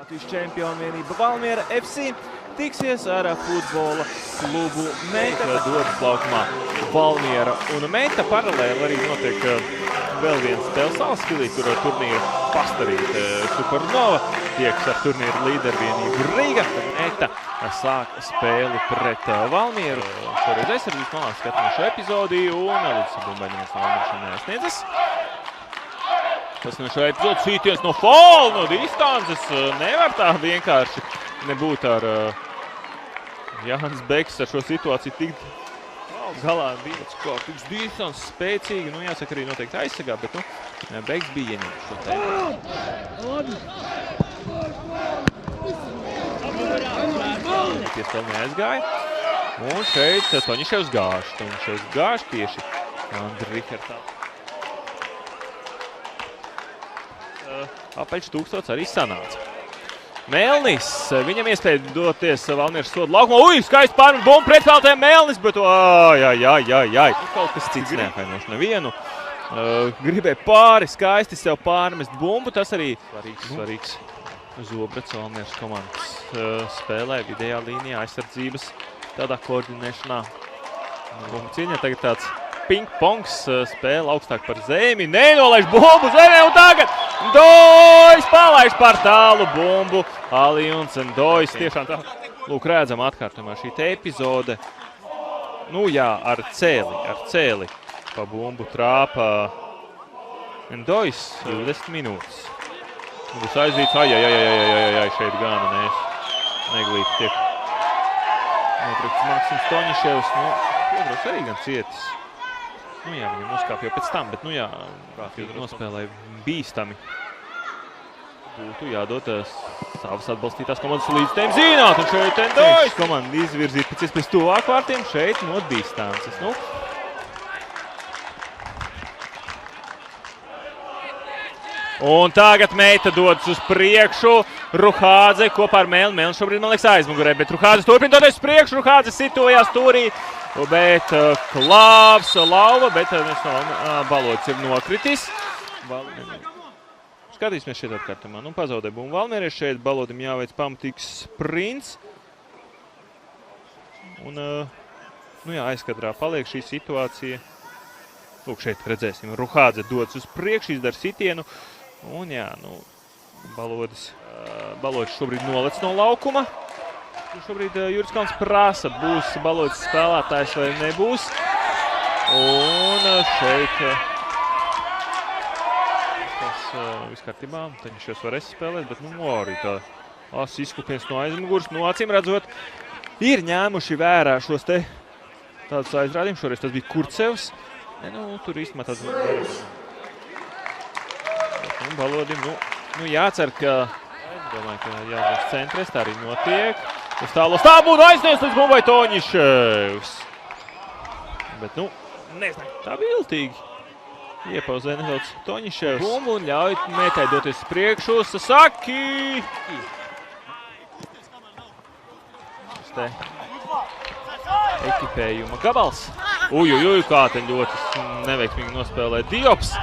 Latvijas čempionu vienība Valmiera FC tiksies ar futbola klubu Meita. Dodas laukumā Valmiera un Meita. Paralēli arī notiek vēl viens spēles Salaspilī, kur turnīra pastarīt Supernova tieks ar turnīru līderu vienību Riga. Meita sāk spēli pret Valmieru. Šoreiz aizsardzības malā skatām šo epizodi un līdz bumbai neviens no Valmieru neaizsniedzas. Tas no šo epizodu sīties no foul, no distances. Nevar tā vienkārši nebūt ar Jānis Beks ar šo situāciju tikt galā. Tiks distance spēcīgi, jāsaka arī noteikti aizsargā, bet Beks bija ieņemts šo tēmu. Piespēl neaizgāja. Un šeit Toņiševs gāž tieši Andri Rihardā. Apaļš 1000 arī sanāca. Melnis, viņam iespēja doties Valmieras sodu laukumā. Skaisti pārmet bumbu pretspēlētājiem Melnis, bet kaut kas cits neapvainoši nevienu. Gribēja pāri skaisti sev pārmest bumbu. Tas arī svarīgs Zobrats Valmieras komandas spēlē vidējā līnijā aizsardzības tādā koordinēšanā. Bumbu cīņā tagad tāds ping-pongs spēle augstāk par zemi. Nenolaiž bumbu zemē un tagad Dojs palaiž par tālu bumbu. Aliuns un Dojs tiešām tā. Lūk, redzam atkārtumā šī te epizode. Ar cēli pa bumbu trāpa Dojs 20 minūtes. Būs aizdīts, šeit gana neglīti tiek notrukts Maksims Toņiševs. Piedros arī gan cietis. Viņam uzkāpja pēc tam, bet nospēlēja bīstami. Būtu jādod savas atbalstītās komandas līdz zināt, un šeit Dojs komanda izvirzīt pēc iespējas tuvāk vārtiem šeit no distances. Un tagad Meita dodas uz priekšu. Ruhādze kopā ar Melni. Melni šobrīd, man liekas, aizmugurē, bet Ruhādze turpina doties uz priekšu. Ruhādze situojās turī, bet Klāvs lauva, bet Balots ir nokritis. Skatīsimies šeit atkārtumā. Pazaudē bumbu Valmieris šeit. Balotim jāveic pamatīgs sprints. Un, aizkadrā paliek šī situācija. Lūk, šeit redzēsim. Ruhādze dodas uz priekšu, izdara sitienu. Un, Balotis šobrīd nolec no laukuma. Šobrīd Juris Kalns prasa, būs Balotis spēlētājs vai nebūs. Un šeit tas viss kārtībā. Taņiševs varēs spēlēt, bet arī tā izkupiens no aizmugurs. Acīm redzot, ir ņēmuši vērā šos te tādus aizrādījumus. Šoreiz tas bija Kurcevs. Tur īstenībā tāds Balodim, jācer, ka domāju, ka jābūt centrēs, tā arī notiek. Uz tālos tā būtu aizsniegts līdz bumbai Toņiševs. Bet, nezinu, tā viltīgi. Iepauzē nedaudz Toņiševs. Bumbu un ļauj Meitai doties priekšu. Sasaki! Šis te ekipējuma gabals. Kā te ļoti neveiksmīgi nospēlē Diops.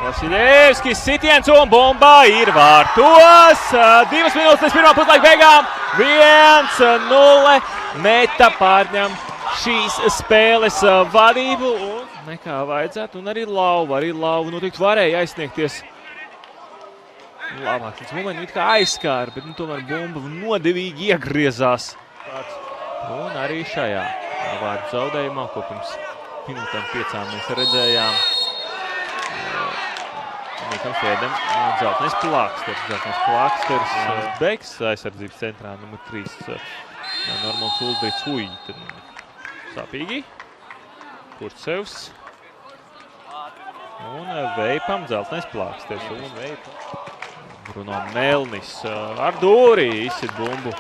Vasiļevskis sitiens un bomba ir vārtos. 2 minūtes līdz pirmā puslaika beigām. 1-0. Meita pārņem šīs spēles vadību. Un nekā vajadzētu. Un arī lauva noteikti varēja aizsniegties. Labāk, līdz momentu it kā aizskāra, bet tomēr bumba nodevīgi iegriezās. Un arī šajā vārdu zaudējumā, ko pirms minūtēm 5 mēs redzējām. Niekam Fēdem dzeltenais plāksters. Beks aizsardzības centrā numur 3. Normāls Uldrits. Sāpīgi. Kurcevs. Un Veipam dzeltenais plāksters. Bruno Melnis ar dūri izsit bumbu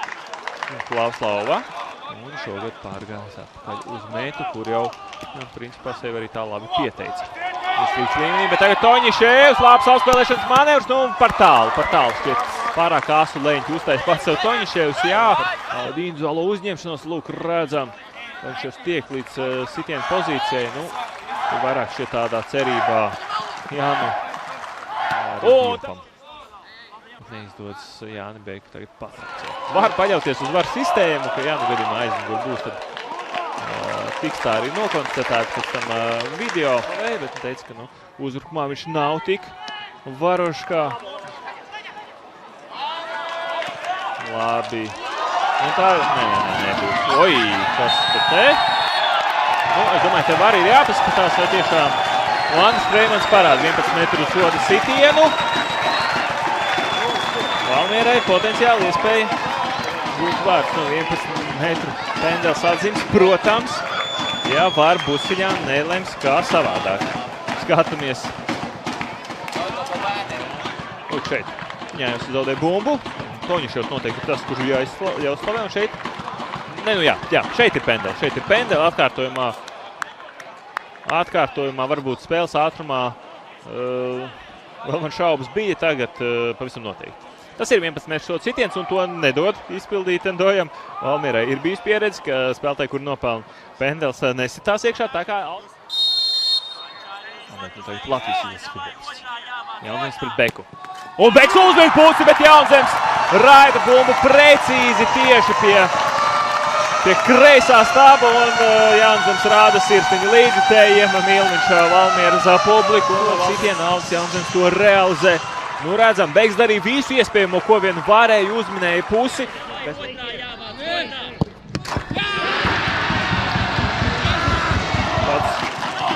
Klāvs lauva. Un šogad pārgājās atpakaļ uz Meitu, kur jau principā sevi arī tā labi pieteica. Bet tagad Toņiševs, labs apspēlēšanas manevrs, par tālu šķiet. Pārāk āsu leņķi uztais pats sev Toņiševs, individuālo uzņemšanos, lūk, redzam. Toņiševs tiek līdz sitienu pozīcijai, vairāk šķiet tādā cerībā, Neizdodas Jāni Beiku tagad patracēt. Var paļauties uz varu sistēmu, ka Jāni gadījumā aizmugur būs, tad tiks tā arī nokonstatēts pēc tam video. Bet teica, ka uzbrukumā viņš nav tik varošs kā. Labi. Un tā, nebūs. Oi, kas te? Es domāju, tev arī ir jāpaskatās, vai tiešām Landis Freimans parāda 11 metru soda sitienu. Valmierai potenciāli iespēja būt vārds no 11 metru Pendels atzīmes. Protams, ja var Busiļā nelems kā savādāk. Skatāmies. Lūk šeit. Ņēmis zaudē bumbu. Toņiševs noteikti tas, kurš jāuzslavē. Un šeit, šeit ir Pendeli. Šeit ir Pendeli atkārtojumā varbūt spēles ātrumā. Vēl man šaubas bija, tagad pavisam noteikti. Tas ir 11 metru soda sitiens, un to nedod izpildīt Endojam. Valmierai ir bijis pieredze, ka spēlētāji, kur nopelna Pendels, nesitās iekšā, tā kā Latvijas futbolists. Jaunzems pret Beku. Un Beks uzvīk pusi, bet Jaunzems raida bumbu precīzi tieši pie kreisā stāba, un Jaunzems rāda sirsniņu līdzjutējiem. Milniņš Valmieras publiku, un sitiena Aldis Jaunzems to realizē. Nu redzam, Beks darīja visu iespējamo, ko vien varēja, uzminēja pusi.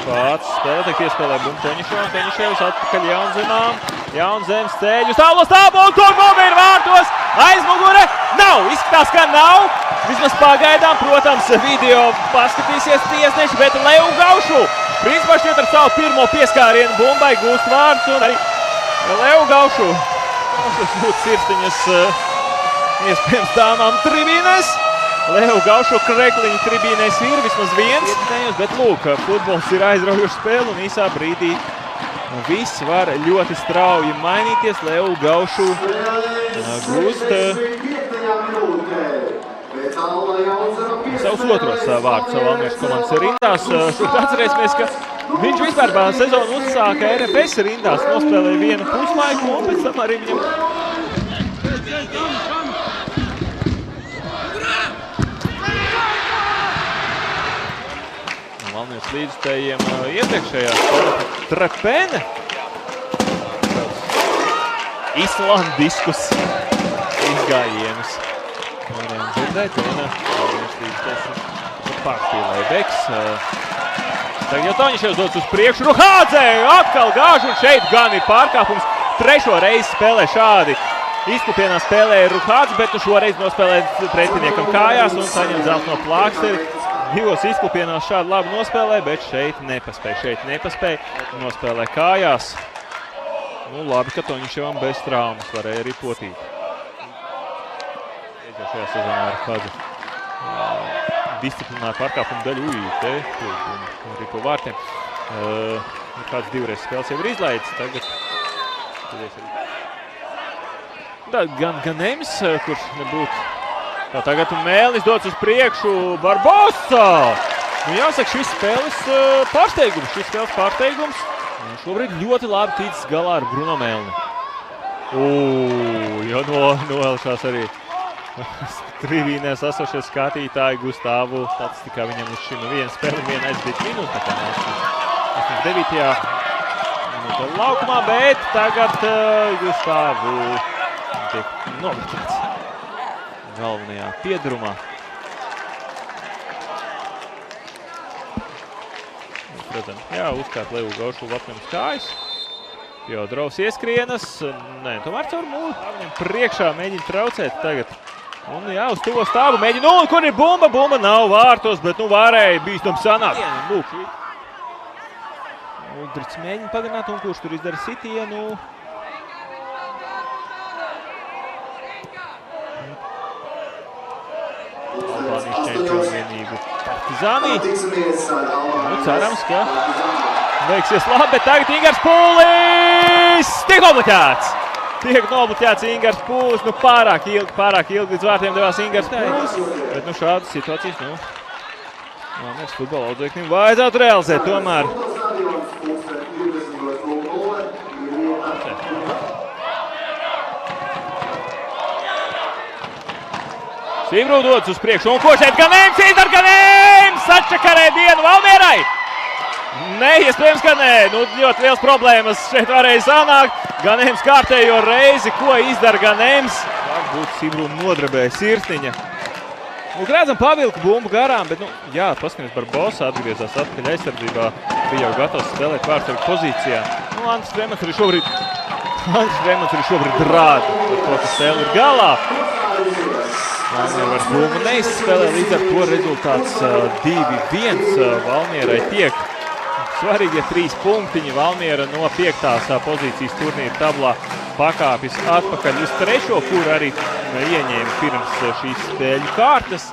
Pats spēlētājs iespēlē bumbu Toņiševam. Toņiševs atpakaļ Jaunzemām. Jaunzems ceļ uz tālo stāvu, un tur bumba ir vārtos. Aizmugure nav, izskatās, ka nav. Vismaz pagaidām, protams, video paskatīsies tiesneši, bet Leu Gaušu principā šķiet ar savu pirmo pieskārienu bumbai gūst vārds, un arī Leu Gaušu. Tas būtu sirstiņas iespējams dāmām tribīnēs. Leu Gaušu krekliņu tribīnēs ir vismaz viens. Bet lūk, futbols ir aizraujošs spēle, un īsā brīdī viss var ļoti strauji mainīties. Leu Gaušu gūst savus otros vārdus Valmieras komandas rindās. Šobrīd atcerēsimies, ka viņš vispār sezonu uzsāka RFS rindās, nospēlēja vienu puslaiku, un pēc tam arī viņam Valmieras līdzstājiem iepriekšējā spēlē Trepene. Islandiskus izgājienus. Varējām dzirdēt, Valmieras līdzstājiem pārspīlēja Beks. Tagad jau Toņiševs dodas uz priekšu. Ruhādze atkal gāž, un šeit gan ir pārkāpums. Trešo reizi spēlē šādi. Izkupienā spēlēja Ruhādze, bet šoreiz nospēlē pretiniekam kājās un saņem zelta no plāksteri. Divos izkupienās šādi labi nospēlē, bet šeit nepaspēja. Nospēlē kājās. Nu, labi, ka Toņiševam bez traumas varēja arī potīt. Šajā sezonā ar kādu disciplināru pārkāpumu daļu. Arī pa vārtiem. Kāds divreiz spēles jau ir izlaids. Gan Emis, kurš nebūtu. Tagad Mēlnis dodas uz priekšu. Barbosa! Nu, jāsaka, šis spēles pārsteigums. Šobrīd ļoti labi ticis galā ar Bruno Mēlni. Jo novēlšās arī trivīnēs esošie skatītāji Gustavu. Statistikā viņam uz šim viena spēle, viena aizbīt minūte. Tā kā 9. minūte laukumā, bet tagad Gustavu tiek novirzīts galvenajā piedrumā. Redzam, uzkārt Leu Gaušu Latviņas kājas. Jodrovs ieskrienas. Nē, tomēr caur mūli. Viņam priekšā mēģina traucēt tagad. Un uz to stāvu mēģina. Un kur ir bumba? Bumba nav vārtos, bet varēja bīstam sanākt. Lūk. Uldrichs mēģina pagarināt, un kurš tur izdara sitienu. Albānijas čempionu vienību Partizānī. Cerams, ka veiksies labi, bet tagad Ingars Pūlis tiek nobloķēts Ingars Pūlis. Pārāk ilgi līdz vārtiem devās Ingars Pūlis. Bet šādas situācijas, Valmieras futbola audzēknim vajadzētu realizēt tomēr. Sīvru dodas uz priekšu, un ko šeit Ganēms izdara? Ganēms atčakarē dienu Valmierai! Neiespējams, ka nē, nu ļoti liels problēmas šeit varēja sanākt. Ganēms kārtējo reizi, ko izdara Ganēms. Varbūt Sīvru nodrebēja sirsniņa. Nu, redzam, pavilka bumbu garām, bet, nu, jā, paskaties, Barbosa atgriezās atpakaļ aizsardzībā. Bija jau gatavs spēlēt vārdsargu pozīcijā. Nu, Andris Fremans arī šobrīd rāda, ar to, ka spēle ir galā. Valmiera vairs bumbu neizspēlē, līdz ar to rezultāts 2-1 Valmierai tiek. Svarīgie 3 punktiņi. Valmiera no 5. pozīcijas turnīra tablā pakāpjas atpakaļ uz 3., kur arī ieņēma pirms šīs spēļu kārtas.